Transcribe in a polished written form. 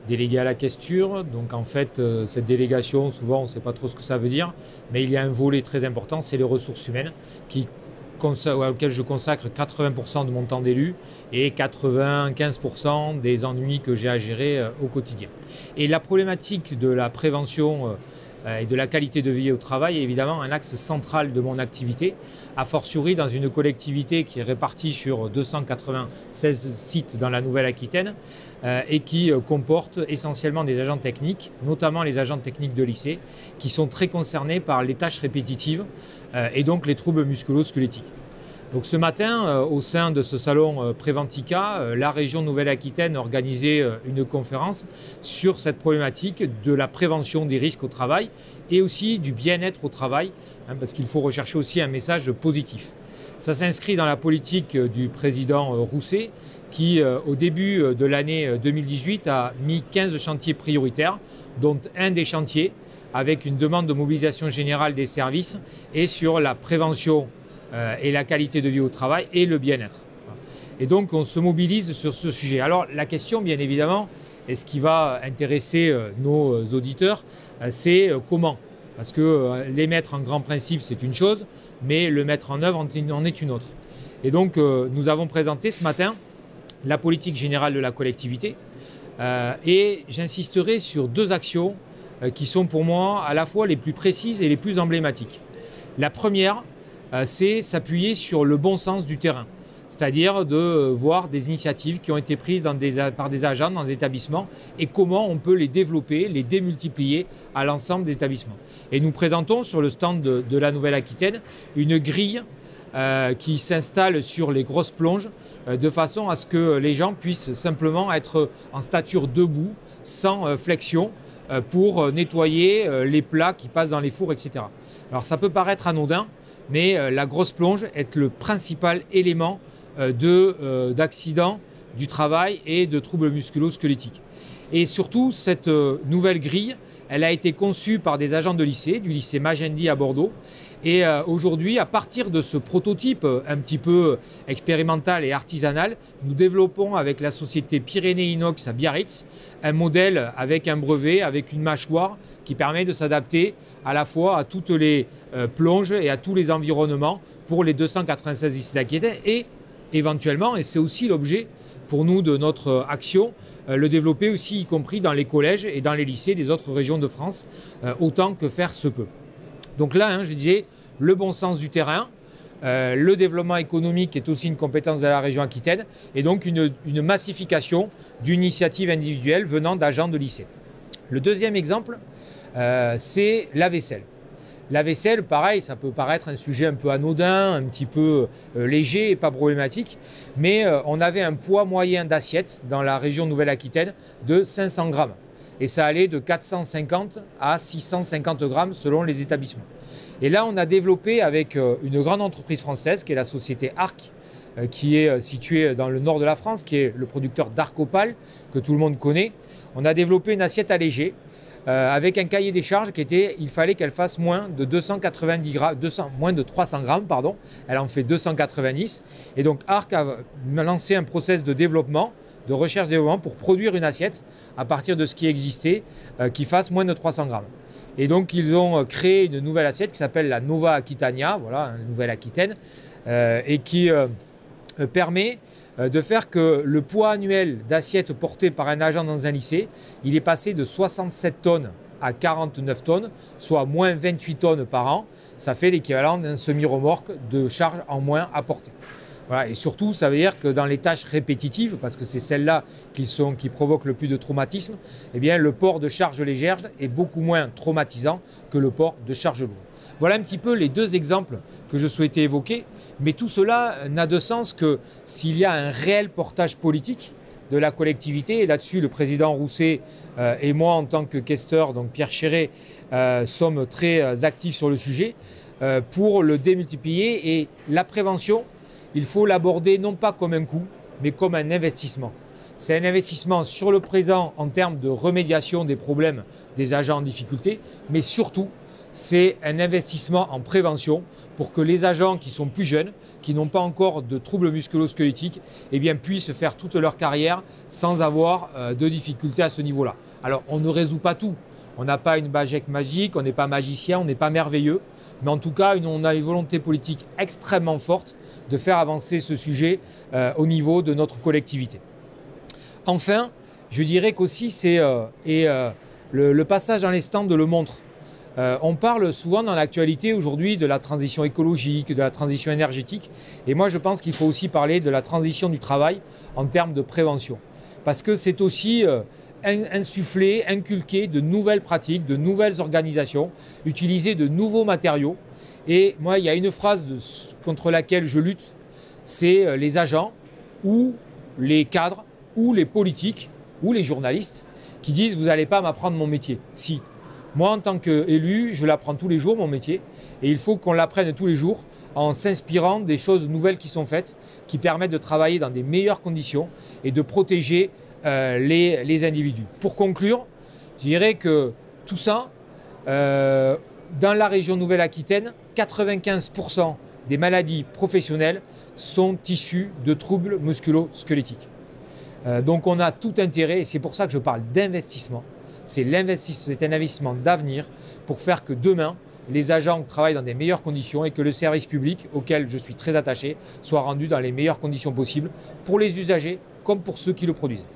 délégué à la questure. Donc en fait, cette délégation, souvent on ne sait pas trop ce que ça veut dire, mais il y a un volet très important, c'est les ressources humaines, auquel je consacre 80% de mon temps d'élu et 95% des ennuis que j'ai à gérer au quotidien. Et la problématique de la prévention et de la qualité de vie au travail est évidemment un axe central de mon activité, a fortiori dans une collectivité qui est répartie sur 296 sites dans la Nouvelle-Aquitaine et qui comporte essentiellement des agents techniques, notamment les agents techniques de lycée, qui sont très concernés par les tâches répétitives et donc les troubles musculo-squelettiques. Donc ce matin, au sein de ce salon Préventica, la région Nouvelle-Aquitaine a organisé une conférence sur cette problématique de la prévention des risques au travail et aussi du bien-être au travail, parce qu'il faut rechercher aussi un message positif. Ça s'inscrit dans la politique du président Rousset qui, au début de l'année 2018, a mis 15 chantiers prioritaires, dont un des chantiers avec une demande de mobilisation générale des services et sur la prévention et la qualité de vie au travail et le bien-être. Et donc on se mobilise sur ce sujet. Alors la question bien évidemment, et ce qui va intéresser nos auditeurs, c'est comment. Parce que les mettre en grand principe c'est une chose, mais le mettre en œuvre en est une autre. Et donc nous avons présenté ce matin la politique générale de la collectivité et j'insisterai sur deux actions qui sont pour moi à la fois les plus précises et les plus emblématiques. La première, c'est s'appuyer sur le bon sens du terrain, c'est-à-dire de voir des initiatives qui ont été prises par des agents dans des établissements et comment on peut les développer, les démultiplier à l'ensemble des établissements. Et nous présentons sur le stand de la Nouvelle-Aquitaine une grille qui s'installe sur les grosses plonges de façon à ce que les gens puissent simplement être en stature debout, sans flexion, pour nettoyer les plats qui passent dans les fours, etc. Alors ça peut paraître anodin, mais la grosse plonge est le principal élément d'accident du travail et de troubles musculo-squelettiques. Et surtout, cette nouvelle grille, elle a été conçue par des agents de lycée, du lycée Magendie à Bordeaux. Et aujourd'hui, à partir de ce prototype un petit peu expérimental et artisanal, nous développons avec la société Pyrénées Inox à Biarritz un modèle avec un brevet, avec une mâchoire qui permet de s'adapter à la fois à toutes les plonges et à tous les environnements pour les 296 lycées d'Aquitaine et éventuellement, et c'est aussi l'objet pour nous de notre action, le développer aussi y compris dans les collèges et dans les lycées des autres régions de France, autant que faire se peut. Donc là, je disais, le bon sens du terrain, le développement économique est aussi une compétence de la région Aquitaine et donc une massification d'initiatives individuelles venant d'agents de lycée. Le deuxième exemple, c'est la vaisselle. La vaisselle, pareil, ça peut paraître un sujet un peu anodin, un petit peu léger et pas problématique, mais on avait un poids moyen d'assiette dans la région Nouvelle-Aquitaine de 500 grammes. Et ça allait de 450 à 650 grammes selon les établissements. Et là, on a développé avec une grande entreprise française qui est la société Arc, qui est située dans le nord de la France, qui est le producteur d'Arcopal, que tout le monde connaît. On a développé une assiette allégée avec un cahier des charges qui était, il fallait qu'elle fasse moins de 290 grammes, moins de 300 grammes, pardon. Elle en fait 290. Et donc Arc a lancé un process de développement, de recherche-développement pour produire une assiette à partir de ce qui existait qui fasse moins de 300 grammes. Et donc ils ont créé une nouvelle assiette qui s'appelle la Nova Aquitania, voilà, une nouvelle Aquitaine, et qui permet de faire que le poids annuel d'assiette porté par un agent dans un lycée, il est passé de 67 tonnes à 49 tonnes, soit moins 28 tonnes par an. Ça fait l'équivalent d'un semi-remorque de charge en moins à porter. Voilà, et surtout, ça veut dire que dans les tâches répétitives, parce que c'est celles-là qui provoquent le plus de traumatisme, eh bien, le port de charges légères est beaucoup moins traumatisant que le port de charges lourdes. Voilà un petit peu les deux exemples que je souhaitais évoquer, mais tout cela n'a de sens que s'il y a un réel portage politique de la collectivité, et là-dessus le président Rousset et moi en tant que questeur, donc Pierre Chéret, sommes très actifs sur le sujet pour le démultiplier. Et la prévention, il faut l'aborder non pas comme un coût, mais comme un investissement. C'est un investissement sur le présent en termes de remédiation des problèmes des agents en difficulté, mais surtout, c'est un investissement en prévention pour que les agents qui sont plus jeunes, qui n'ont pas encore de troubles musculo-squelettiques, eh bien, puissent faire toute leur carrière sans avoir de difficultés à ce niveau-là. Alors, on ne résout pas tout. On n'a pas une baguette magique, on n'est pas magicien, on n'est pas merveilleux. Mais en tout cas, on a une volonté politique extrêmement forte de faire avancer ce sujet au niveau de notre collectivité. Enfin, je dirais qu'aussi, le passage dans les stands le montre. On parle souvent dans l'actualité aujourd'hui de la transition écologique, de la transition énergétique. Et moi, je pense qu'il faut aussi parler de la transition du travail en termes de prévention. Parce que c'est aussi insuffler, inculquer de nouvelles pratiques, de nouvelles organisations, utiliser de nouveaux matériaux. Et moi, il y a une phrase contre laquelle je lutte, c'est les agents ou les cadres ou les politiques ou les journalistes qui disent « vous n'allez pas m'apprendre mon métier ». Si. Moi, en tant qu'élu, je l'apprends tous les jours, mon métier, et il faut qu'on l'apprenne tous les jours en s'inspirant des choses nouvelles qui sont faites, qui permettent de travailler dans des meilleures conditions et de protéger les individus. Pour conclure, je dirais que tout ça, dans la région Nouvelle-Aquitaine, 95% des maladies professionnelles sont issues de troubles musculo-squelettiques. Donc on a tout intérêt, et c'est pour ça que je parle d'investissement. C'est un investissement d'avenir pour faire que demain, les agents travaillent dans des meilleures conditions et que le service public, auquel je suis très attaché, soit rendu dans les meilleures conditions possibles pour les usagers comme pour ceux qui le produisent.